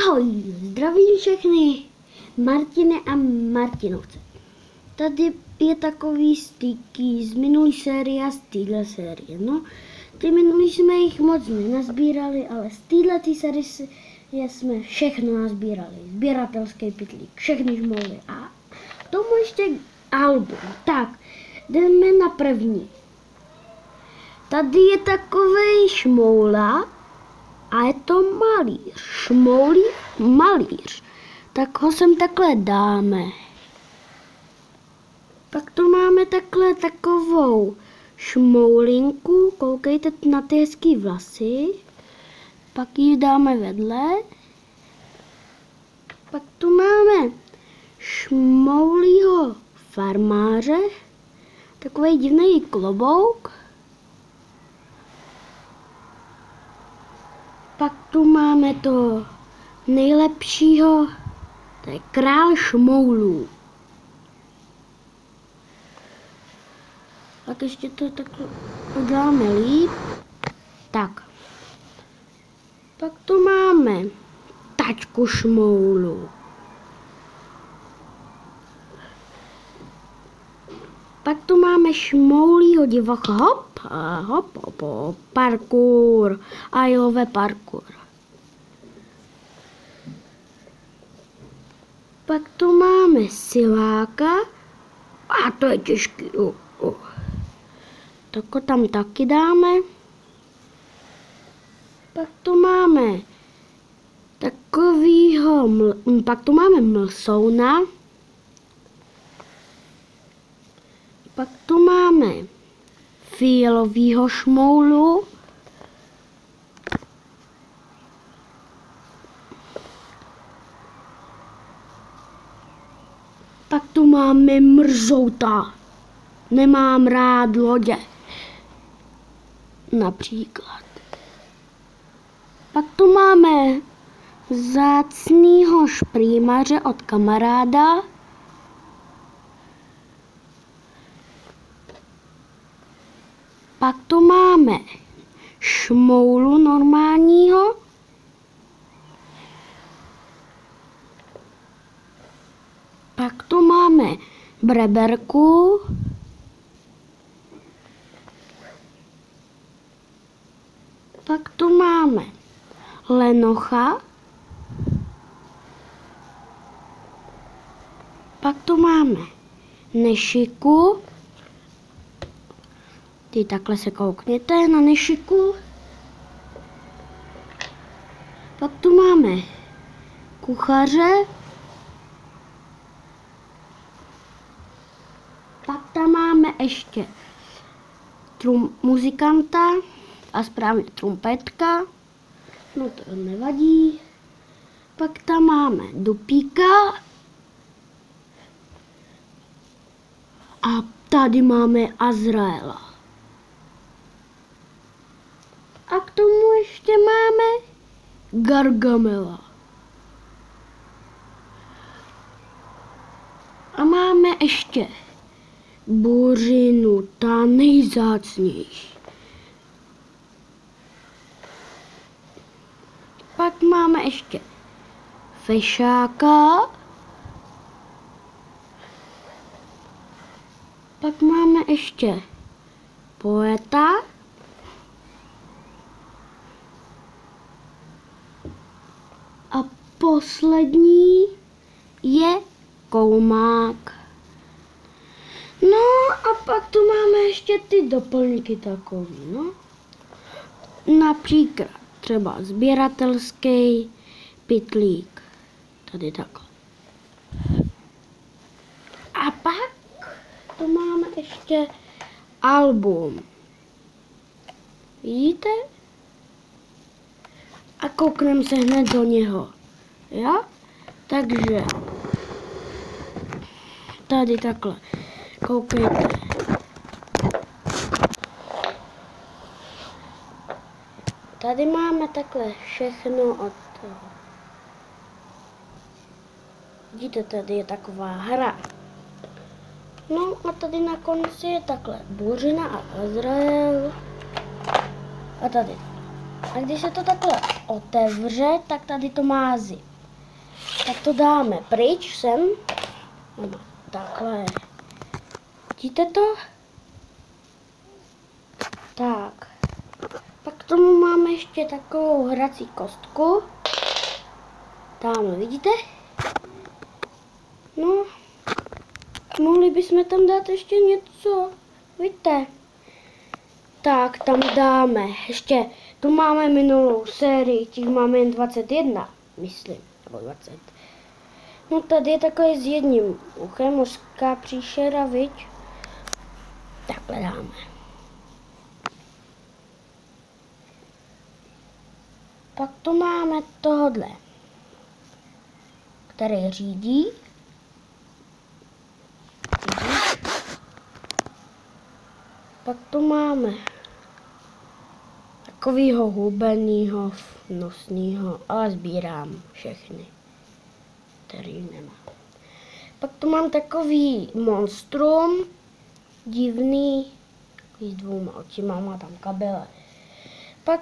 Ahoj, zdravím všechny Martiny a Martinovce. Tady je takový styky z minulé série a z téhle série. No, ty minulý jsme jich moc nenazbírali, ale z této série jsme všechno nazbírali. Sběratelský pytlík, všechny žmouly a k tomu ještě album. Tak, jdeme na první. Tady je takovej šmoula a je to malíř. Šmoulí malíř. Tak ho sem takhle dáme. Pak tu máme takhle takovou šmoulinku. Koukejte na ty hezký vlasy. Pak ji dáme vedle. Pak tu máme šmoulího farmáře. Takový divný klobouk. Pak tu máme to nejlepšího, to je král šmoulů. Tak ještě to takhle uděláme líp. Tak. Pak tu máme tačku šmoulu. Pak tu máme šmoulího divocha. Hop, hop, hop, hop, parkour. I love parkour. Pak tu máme siláka. A to je těžký. Tak ho tam taky dáme. Pak tu máme takovýho, pak tu máme mlsouna. Pak tu máme fialovýho šmoulu. Pak tu máme mrzouta. Nemám rád lodě. Například. Pak tu máme vzácnýho šprýmaře od kamaráda. Pak tu máme šmoulu normálního. Pak tu máme breberku. Pak tu máme lenocha. Pak tu máme nešiku. Ty takhle se koukněte na nešiku. Pak tu máme kuchaře. Pak tam máme ještě muzikanta a správně trumpetka. No to nevadí. Pak tam máme dupíka. A tady máme Azraela. A k tomu ještě máme Gargamela. A máme ještě Bořinu, ta nejvzácnější. Pak máme ještě Fešáka. Pak máme ještě Poeta. A poslední je Koumák. No a pak tu máme ještě ty doplňky takový, no. Například třeba sběratelský pytlík. Tady takhle. A pak tu máme ještě album. Vidíte? A koukneme se hned do něho. Jo? Takže tady takhle. Koukejte. Tady máme takhle všechno od toho. Vidíte, tady je taková hra. No a tady na konci je takhle Bořina a Azrael. A tady. A když se to takhle otevře, tak tady to má zip. Tak to dáme pryč sem. No, takhle. Vidíte to? Tak. Pak k tomu máme ještě takovou hrací kostku. Tamhle, vidíte? No. Mohli bychom tam dát ještě něco. Vidíte? Tak, tam dáme. Ještě, tu máme minulou sérii, těch máme jen 21, myslím. Nebo 20. No tady je takové s jedním uchem, mořská příšera, viď? Takhle dáme. Pak tu máme tohle, který řídí. Pak tu máme takovýho hubenýho, nosnýho, ale sbírám všechny, který nemám. Pak tu mám takový monstrum, divný, s 2 očima, má tam kabele. Pak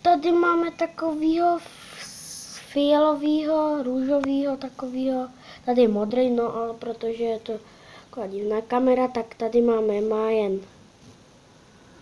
tady máme takovýho fialovýho, růžovýho, takovýho, tady je modrý, no ale protože je to taková divná kamera, tak tady máme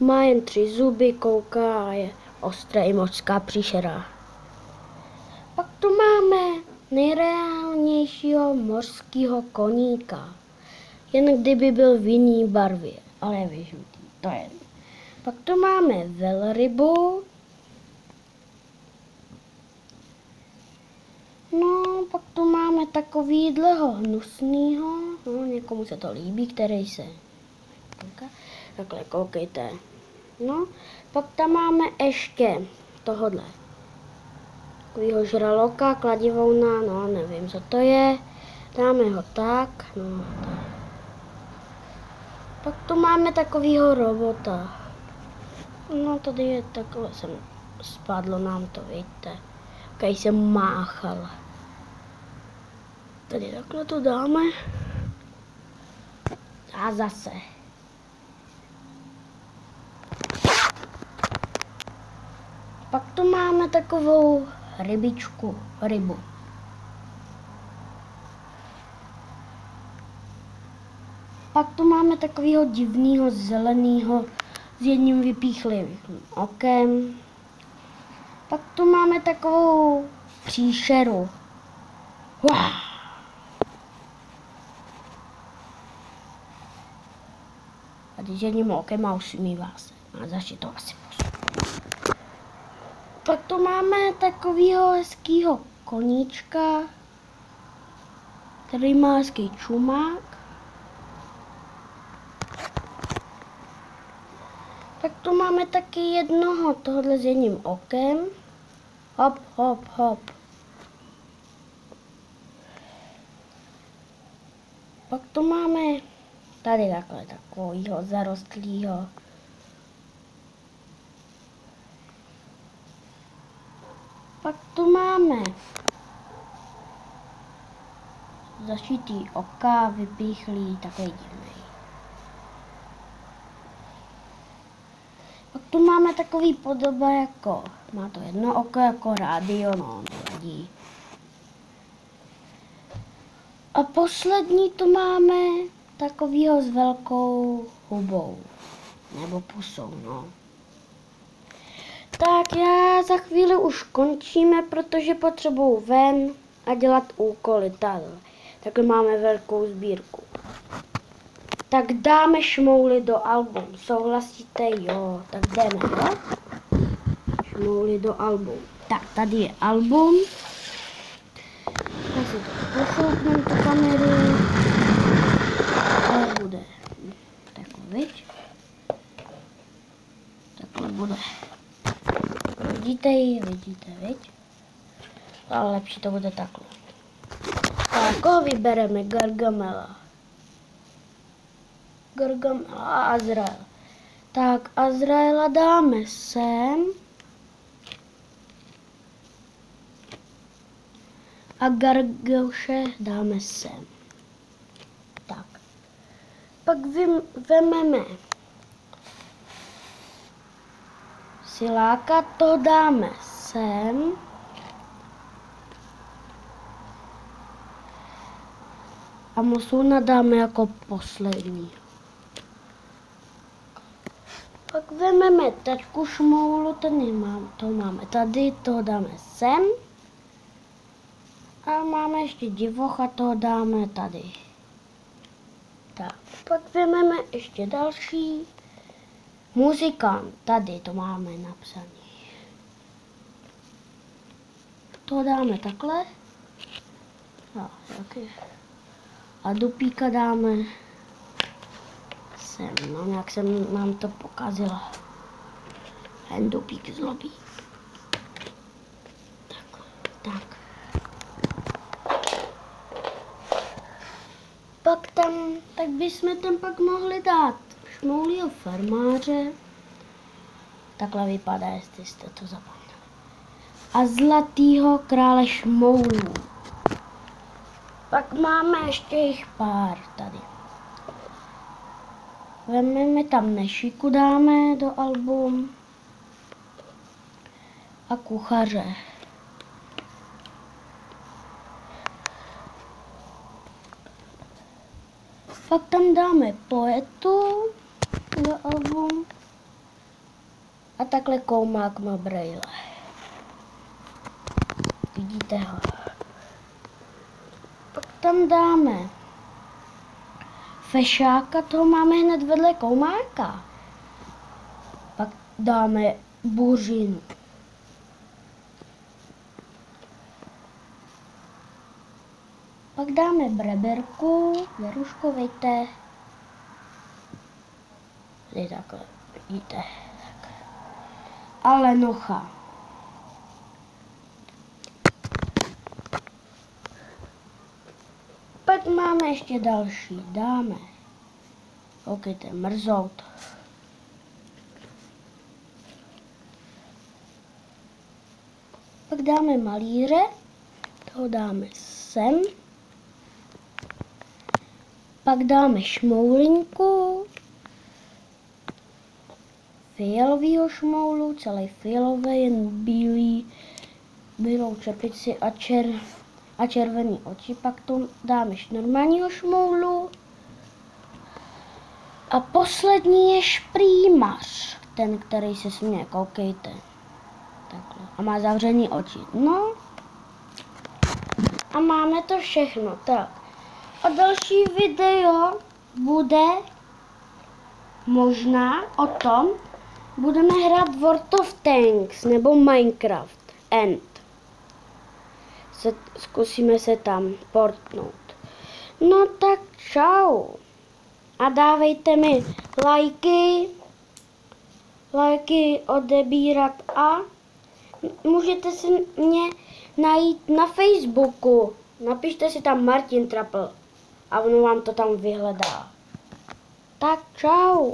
má jen 3 zuby, kouká a je ostrá i mořská příšera. Pak tu máme nejreálnějšího mořského koníka. Jen kdyby byl v jiný barvě, ale je vyžlutý, to je. Pak tu máme velrybu. No, pak tu máme takovýhleho hnusnýho, no, někomu se to líbí, který se takhle koukejte. No, pak tam máme ještě tohodle. Takovýho žraloka, kladivouna, no nevím, co to je. Dáme ho tak, no tak. Pak tu máme takovýho robota. No tady je takhle, spadlo nám to, vidíte. Když jsem máchal. Tady takhle to dáme. A zase. Pak tu máme takovou rybu. Pak tu máme takového divného zeleného s jedním vypíchlým okem. Pak tu máme takovou příšeru. Wow. A když jedním okem a usmívá se. A zaši to asi posunu. Pak tu máme takového hezkýho koníčka, který má hezký čumák. Pak tu máme taky jednoho tohle s jedním okem. Hop, hop, hop. Pak tu máme tady takhle takovýho zarostlýho. Pak tu máme zašitý oka, vypíchlý, takový divný. Pak tu máme takový podoba jako, má to jedno oko jako rádio, no, nevadí. A poslední tu máme takovýho s velkou hubou, nebo pusou, no. Tak já za chvíli už končíme, protože potřebuju ven a dělat úkoly tady. Takhle máme velkou sbírku. Tak dáme šmouly do album. Souhlasíte? Jo, tak jdeme, jo? Šmouly do album. Tak, tady je album. Já si to pofouknem, tu kameru. To bude takhle, viď? Takhle bude. Vidíte ji, viď? Ale lepší to bude takhle. Tak, koho vybereme? Gargamela a Azrael. Tak, Azraela dáme sem. A Gargauše dáme sem. Tak. Pak vememe Siláka, to dáme sem. A mosouna dáme jako poslední. Pak vezmeme tačku šmoulu, to máme tady, toho dáme sem. A máme ještě divocha, toho dáme tady. Tak, pak vezmeme ještě další. Muzikant, tady to máme napsaný. To dáme takhle. No, okay. A dupíka dáme sem. No, nějak jsem nám to pokazila. Ten dupík zlobí. Tak. Tak bychom tam pak mohli dát Šmoulího farmáře. Takhle vypadá, jestli jste to zapomněli. A Zlatýho krále šmoulů. Pak máme ještě jich pár tady. Vezmeme tam Nešiku, dáme do album. A kuchaře. Pak tam dáme Poetu do album. A takhle Koumák má brejle. Vidíte ho. Pak tam dáme Fešáka, toho máme hned vedle Koumáka. Pak dáme Buřinu. Pak dáme Breberku, Věruško, vidíte. Tady takhle, vidíte. Tak. A Lenocha. Pak máme ještě další, dáme. Koukejte, Mrzout. Pak dáme Malíře, toho dáme sem. Pak dáme Šmoulinku, fialovýho šmoulu, celý fialový, jen bílý, bílou čepici a červený oči. Pak tu dáme normálního šmoulu. A poslední je Šprýmař, ten, který se směje, koukejte. Takhle. A má zavřený oči. No. A máme to všechno, tak. A další video bude možná o tom, budeme hrát World of Tanks nebo Minecraft End. Zkusíme se tam portnout. No tak čau. A dávejte mi lajky odebírat a můžete si mě najít na Facebooku. Napište si tam Martin Trapl a ono vám to tam vyhledá. Tak čau.